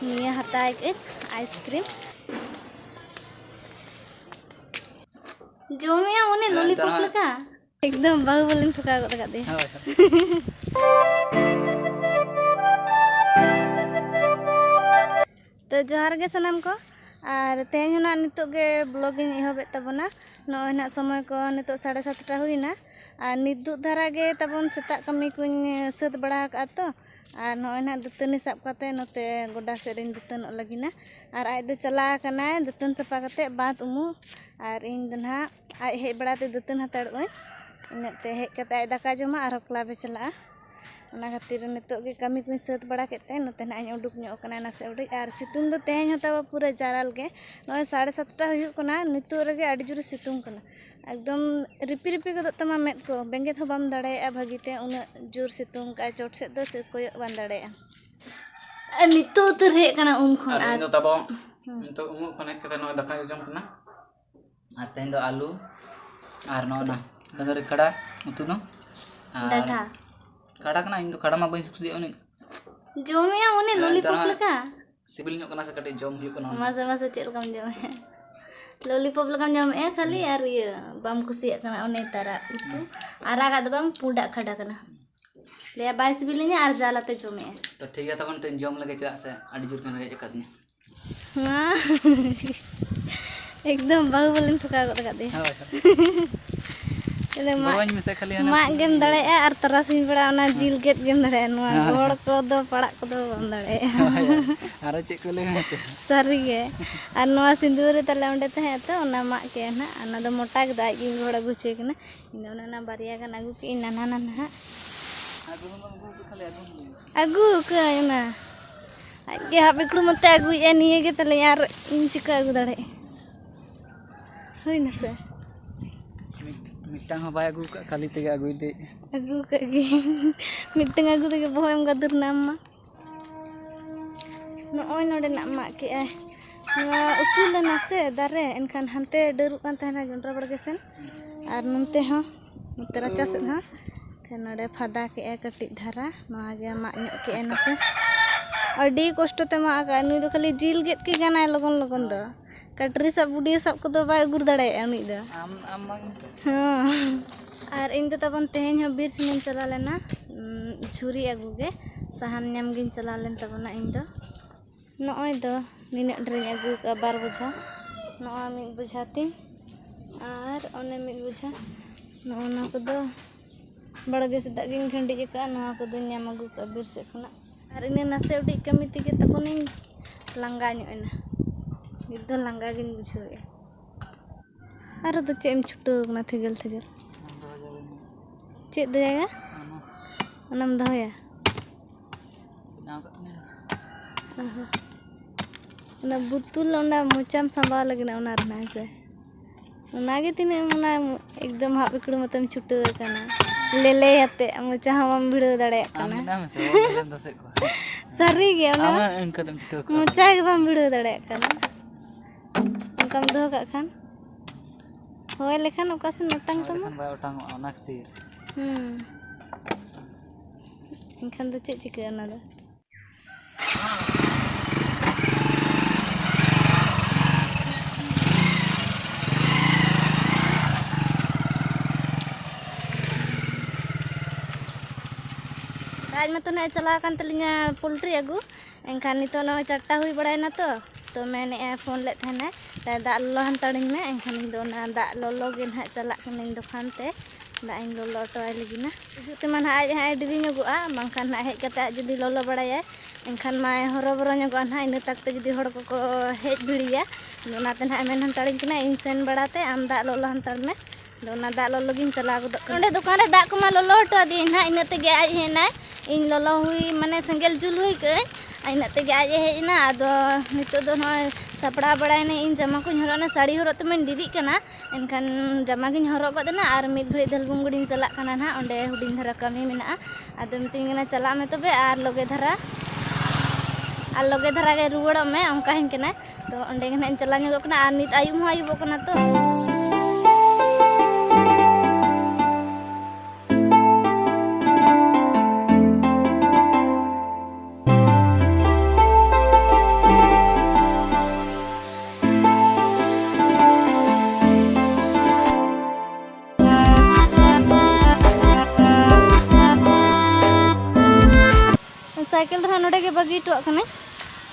निया हताय के आइसक्रीम जोमिया उन्हें लॉलीपॉप लगा एकदम बाहुबली ठुका गद दे तो जोहार गे सनाम को और तेहन ना नितो गे ब्लॉगिंग एहबे तबना नय ना समय को नितो 7:30 हुईना और निदु धारा गे तबन सेता कमी कुन सत बड़ा का तो और नय ना दतनी साब कते नते गोडा सेरिन दतन लगिना और आज दो चला कना दतन सफा कते बात उमु और इन दना आज हे बड़ाते दतन हतड़ ओय इनते हे कते आज दाका जमा और क्लाबे चला ओना खातिर नितो गे कमी कुन सत बड़ा केते नते ना इन उडुक ᱧᱚᱜ कना ना से उडी और सितुंग दो तेहन हतावा पूरा जाराल गे नय 7:30 हुयु कना नितो रेगे आडी जुरे सितुंग कना एकदम रिपी रिपी गदो तमा मेद को बेंगेत हो बाम दाड़े भागीते उन जोर सितुंग का चोट से दो से कोय बाम दाड़े नितो तो रे कना उन खन आ नितो तबो नितो उमु खने कते न दाका जम कना आ तेन दो आलू और नोना गदर कड़ा उतु नो डाटा कड़ा कना इन तो कड़ा मा बई खुशी उनी जोमिया उन्हें लॉलीपॉप लगा सिबिल ᱧᱚᱜ कना से कटे जम हुयु कना मजा मजा चेल कम जम है लॉलीपॉप लगाम जम ए खाली यार ये बाम खुशी कना ओने तारा इतु आरा का दबाम पुंडा खड़ा कना ले 22 बिलिnya आर जालाते जमे तो ठीक है तखन तेन जम लगे चला से आडी जुर कन रे जकदने हां एकदम बाहुबली ठुका गद दे ले बरवाñ में से खाली हना मा गेम दड़े और तरसिन बड़ा ओना जिल गेट गेम दड़े नवा गोड़ को दो पड़ा को दो बम दड़े आरो चे को ले हते सारी गे और नवा सिंदूर तले ओंडे तहे तो ओना मा के ना ओना दो मोटा के दाई गिन गोड़ गुचे के ना इन ओना ना बारिया गन आगु के नाना नाना आगु के ना आगे हा बिकड़ू मते आगु ए निये गे तले यार इन चिका आगु दड़े होई ना से मिटांग हो बाय आगु का खाली तेगे आगु दे आगु के गे मिटांग आगु तेगे बोहम गदर नाम मा नोय नोडे ना मा के आ नवा उसूल ना से दारे एनखान हनते डरु कान तहना जंड्रा बड़गे सेन और नंते हो नते रचा से हा के नोडे फादा के आ कटि धारा नवा गे मा ᱧᱚᱜ के ना से अडी कष्ट ते मा का नुई दो खाली जिल गेट के गाना लगन लगन दो कटरी सब बुडी सब को दो बाय गुर दड़े नुई दो आम हां और इन तबन तेहन हो बीर सिनिन चला लेना झुरी आगु गे सहान ᱧᱟᱢ गिन चला लेन तबना इन दो नोय दो निने ड्रेन आगु का 12 बजा नोआ मिद बुझाती और ओने मिद बुझा नोना को दो बड़गे से दगिन खंडी का नोआ को दो ᱧᱟᱢ आगु का बीर से खना और इने नसे उडी कमी तिगे तबनी लंगा ᱧᱚᱜ निदो लंगा गिन बुझावे और तो चेम छुटो ना थेगल थेगल चेक दया ओनम दहया ना बुतुल ओना मोचाम संभाल लगना ओना रना से ओना गे तिने ओना एकदम हा बिकड़ू मतम छुटो कना लेले हते मोचा हम भिड़ो दड़े कना नाम से वो दसे को सरी गे ओना आमा एनकदम छुटो को मोचा के बम भिड़ो दड़े कना उनकम दो का खान होय लेखन ओका से नतंग तम लेखन बाय ओटांग ओना खातिर इनखान दो चे चिके ओना दो आज में तो ना चला कान तलिंगा पोल्ट्री आगु एनखान नितो न 4टा हुई बड़ायना तो मैंने फोन ले थेना दा लोलो हंतड़िन में एनखान दो ना दा लोलो गे ना चला कने दुकान ते दा इन लोलो टोय लगिना जुते मन आज हाय डिरी ᱧᱚᱜᱚᱜᱼᱟ बांखान ना हेज कते जदी लोलो बड़ाया एनखान मा हरो बरो ᱧᱚᱜᱚᱜᱼᱟ ना इन तकते जदी हड़ को हेज भिड़िया ओनाते ना मेन हंतड़िन कना इन सेन बड़ाते आम दा लोलो हंतड़ में दोना दा लोलो गिन चला गद ओंडे दुकान रे दा को मा लोलो हटा दी ना इनते गे आज हेना इन लोलो हुई माने संगेल जुल हुई के इनते गे आज हेजना आदो नितो दो न सपड़ा बड़ायने इन जमा को हरना साड़ी हरत में डिरी कना एनखान जमा गिन हरग गदना और मिद घड़ी दलबुम गुडिन चला कना ना ओंडे हुडिन धरा कमी मेना आदो मितिंगना चला में तबे आर लगे धरा गे रुवड़ में ओंका हिन कना तो ओंडे गना चला ᱧᱚᱜᱚᱜ कना और नित आयुम हो आयुब कना तो ᱩᱰᱩᱠᱚᱜ ᱠᱟᱱᱟᱹᱧ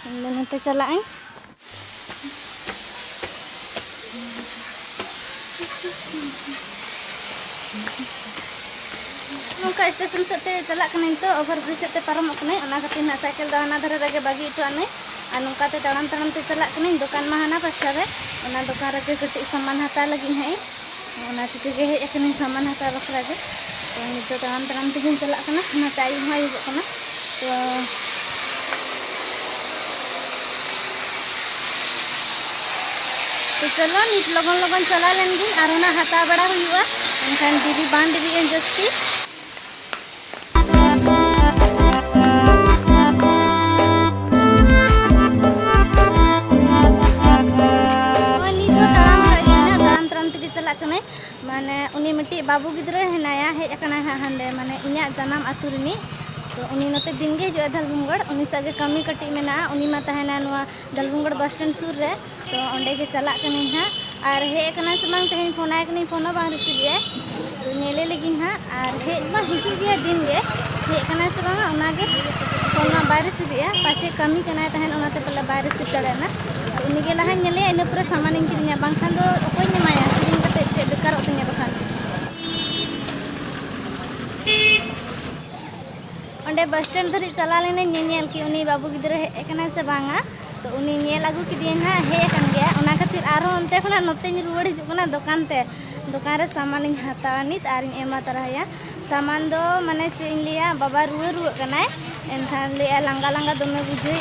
ᱤᱧ ᱱᱚᱛᱮ ᱪᱟᱞᱟᱜ ᱟᱹᱧ नौका स्टेशन से चला तो ओवर ब्रिज से पारमों खातिर ना साइकिल दो हाना धरे रे बागी इटुआने और नौका तड़ाम तड़ाम ते चला दुकान मा हाना पास्टा रे दुकान रे कटी सामान हता लगी हाँ चिके हेजनी सामान हता बखरा गे तो नित तड़ाम तड़ाम ते चला आयुब आयुबना तो चलो नित लगन लगन चला लेन और हता बड़ा हुआ एनखान दीदी बां दीदी जस्ती माने उनी मिट्टी बाबू गिद्रे हेनाया हेजना हांडे माने इना जनाम आतु रिनी तो उनी नते दिन गे जो दलबुंगड़ उनी सगे कमी कटी मेना उनी मा तहना नुआ दलबुंगड़ बस स्टैंड सुर रे तो ओंडे गे चला कने हा और हेकना समान तेहन फोना कनी फोन बा रिसीव ए तो नेले लगी हा और हे मा हिजु गे दिन गे हेकना से बा उना गे फोन मा बा रिसीव ए पाछे कमी कना तहन उनाते पले बा रिसीव करेना उनी गे लहा नेले इन पूरा सामान किरिया बांखान दो ओकोय नेमाया किरिंग कते चे बेकार ओतने बखान ओंडे बस स्टैंड धरी चला लेने नेल कि उनी बाबू गिद्रे हेकना से बांगा तो उनी नेल आगु किदियन हा हेकन गया ओना खातिर आरो ओनते खना नते रुवाड़ हिजुना दुकान रे सामान हतावा नित आर एमा तरहया सामान दो माने चे लिया बाबा रुए रुए कनाय एनखान लिया लांगा लांगा दमे बुझे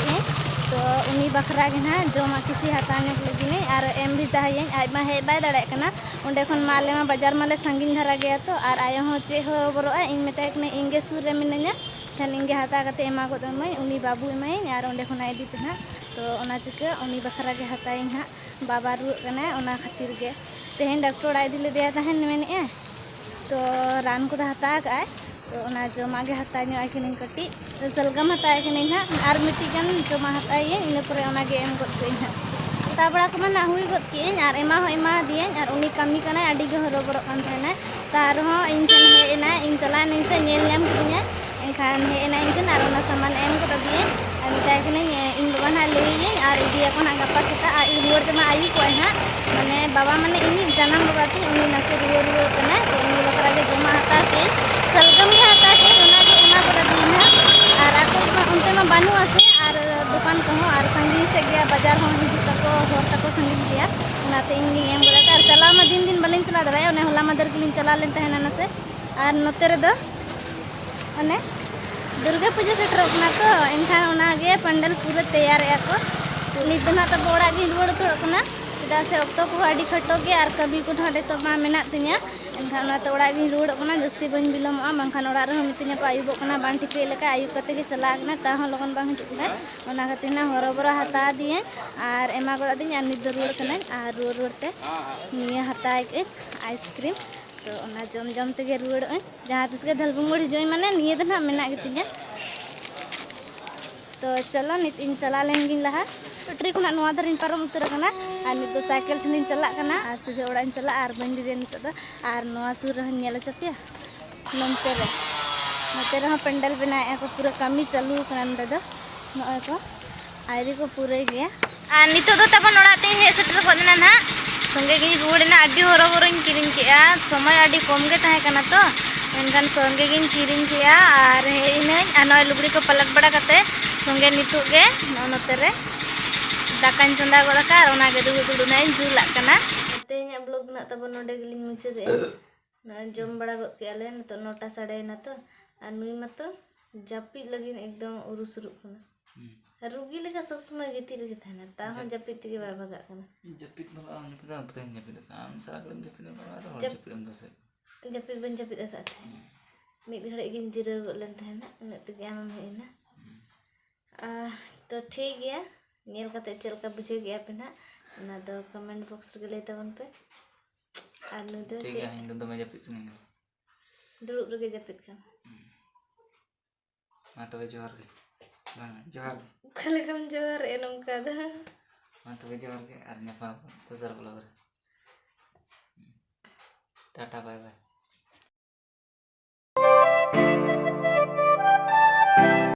तो उनी बखरा गे ना जमा किसी हताने लगी और एम भी चाहिए आयमा हे बाय दाड़े कना ओंडे खन माले मा बाजार माले संगीन धरा गया तो और आयो हो चे हो बरो इन मेता कने इंगे सुर रे मिनanya खान इंगे हता कते एमा को दमै उनी बाबू एमाई और ओंडे खन आइदी पे ना तो ओना चिका उनी बखरा गे हताई हा बाबा रुए कना ओना खातिर गे तेहन डॉक्टर आइदी ले दिया तहन मेने तो रान को हता का तो ओना जमा गे हता नो आइकन कटी तो सलगम हता आइकन ना और मिट्टी गन जमा हताई इन पर ओना गे एम गद कई हा ताबड़ा को ना हुई गद की और एमा हो एमा दिए और उनी कमी कना अडी गे हरो बरो कान थाना तार हो इन ठन हेना इन चला नहीं से नेल नाम किदिया एनखान हेना इन और ओना सामान एम गद दिए और मिटाई कने इन बना ले और इदिया को ना गप्पा सेता आ रुवर ते मा आयु को हा माने बाबा माने इन जन्म बाबा ती उनी नासे रुवर रुवर कना तो उनी बकरा गे जमा हता के सलगम गे हता के ओना गे ओना बड़ा दिन है और आको उनते में बानू आसे और दुकान को और संगी से गया बाजार हो हिजु तको होर तको संगी गया ओनाते इन एम बड़ा और चला में दिन दिन बलिन चला दरा ओने होला मदर के लिन चला लेन तहना ना से और नते रे दो ओने दुर्गा पूजा सेटर कना तो एनखान ओना गे पंडल पूरा तैयार है को नित ना तो बोड़ा गे रुड़ थोड़ कना चेदा से अक्तो को आडी खटो गे और कभी को ढाडे तो मा मेना तिया एनखान ना तो ओड़ा गे रुड़ कना जस्ती बन बिलमआ बांखान ओड़ा रे मितिया को आयुब कना बां ठिके लेका आयुब कते गे चला कना ता हो लगन बां हिजु कना ओना खातिर ना हरोबरा हता दिए और एमा को दिन और नित रुड़ कना और रुड़ रुड़ते निया हता के आइसक्रीम तो ओना जम जम ते रुड़ जहाँ तिस के दलबुंगड़ हिजोई माने निये दो ना मेना गितिया तो चलो नित इन चला लेन गिन लहा ट्री खुना नुआ धरिन पारम उतर कना और नित साइकिल ठनिन चला कना और सीधे ओड़ाइन चला और बंडी रे नित दो और नुआ सुर रहन नेला चपिया नमते रे पंडल बनाए को पूरा कमी चालू कना नडे दो नय को आइरी को पूरे गया और नित दो तबन ओड़ाते हे सेटर को देना ना संगे गिन रुड़ना अड्डी हरो बरोइन किरिन केया समय अड्डी कम गे ताहे कना तो एनखान संगे गिन किरिन केया और हे इनै आ नय लुगड़ी को पलट बड़ा कते संगे नितु गे नते रे दाकान चंदा गोलका और ओना गे दुडु नाइन जुला कना तेኛ ब्लॉग ना तब नोडे गिलिन मुचादे ना जम बड़ा गद के आले तो 9टा साढ़े ना तो और नुई मतो जापी लगिन एकदम उरुसुरु कना रुगी लेका सब समय गिती रे थाना ता हम जापी तिगे बा भगा कना जापी बला हम पता पता जापी काम सारा गलम जापी और जापी हम दसे जापी बन जापी दका मिद घड़े गिन जिरो लेन थाना न तिगे आम हेना तो ठीक गया नेल कते चलका बुझे गया पे ना ना तो कमेंट बॉक्स रे ले तबन पे और नु तो ठीक है इन तो मैं जापी सुनी दुरुब रे जापी का मा तो जोहर के बांग जोहर खले कम जोहर ए नंका दा मा तो जोहर के और न्यापा तो सर ब्लॉग रे टाटा बाय बाय